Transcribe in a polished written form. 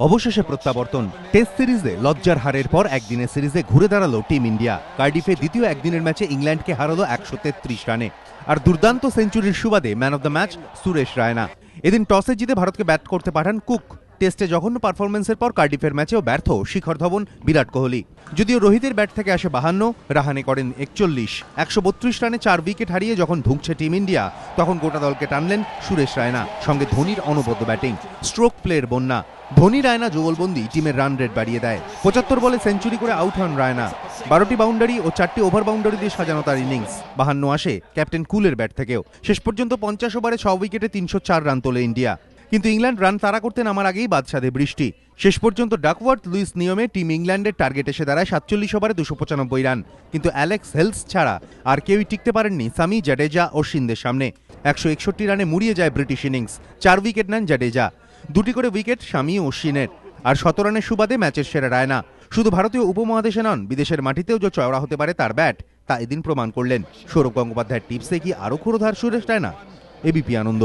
অবশেষে প্রত্যাবর্তন। টেস্ট সিরিজে লজ্জার হারের পর একদিনের সিরিজে ঘুরে দাঁড়ালো টিম ইন্ডিয়া। কার্ডিফে দ্বিতীয় একদিনের ম্যাচে ইংল্যান্ডকে হারালো 133 রানে। আর দুর্দান্ত সেঞ্চুরির সুবাদে man of the match Suresh Raina. এদিন টসে জিতে ভারতকে ব্যাট করতে পাঠান কুক। টেস্টে জঘন্য পারফরমেন্সের পর কার্ডিফের ম্যাচেও ব্যর্থ শিখর ধবন, বিরাট কোহলি। যদিও রোহিতের ব্যাট থেকে আসে 52, রাহানে করেন 41। 132 রানে 4 উইকেট হারিয়ে যখন ধুঁকছে টিম ইন্ডিয়া, তখন গোটা দলকে টানলেন সুরেশ রায়না। সঙ্গে ধোনির অনবদ্য ব্যাটিং, স্ট্রোক প্লের বন্যা। ধোনি রায়না যুগলবন্দি টিমের রান রেট বাড়িয়ে দেয়। 75 বলে সেঞ্চুরি করে আউট হন রায়না। 12টি বাউন্ডারি ও 4টি ওভার বাউন্ডারি দিয়ে সাজানো তার ইনিংস। 52 আসে ক্যাপ্টেন কুলের ব্যাট থেকেও। শেষ পর্যন্ত 50 ওভারে 6 উইকেটে 304 রান তোলে ইন্ডিয়া। কিন্তু ইংল্যান্ড রান তাড়া করতে নামার আগেই বাদ সাধে বৃষ্টি। শেষ পর্যন্ত ডাকওয়ার্থ লুইস নিয়মে টিম ইংল্যান্ডের টার্গেট এসে দাঁড়ায় 47 ওভারে 295 রান। কিন্তু অ্যালেক্স হেলস ছাড়া আর কেউই টিকতে পারেননি সামি, জাডেজা ও শিন্দের সামনে। 161 রানে মুড়িয়ে যায় ব্রিটিশ ইনিংস। 4 উইকেট নেন জাডেজা, 2টি করে উইকেট স্বামী ও শিনের। আর 17 রানের সুবাদে ম্যাচের সেরা রায়না। শুধু ভারতীয় উপমহাদেশে নন, বিদেশের মাটিতেও যে চওড়া হতে পারে তার ব্যাট, তা এদিন প্রমাণ করলেন। সৌরভ গঙ্গোপাধ্যায়ের টিপসে কি আরও ক্ষুরোধার সুরেশ রায়না? এবিপি আনন্দ।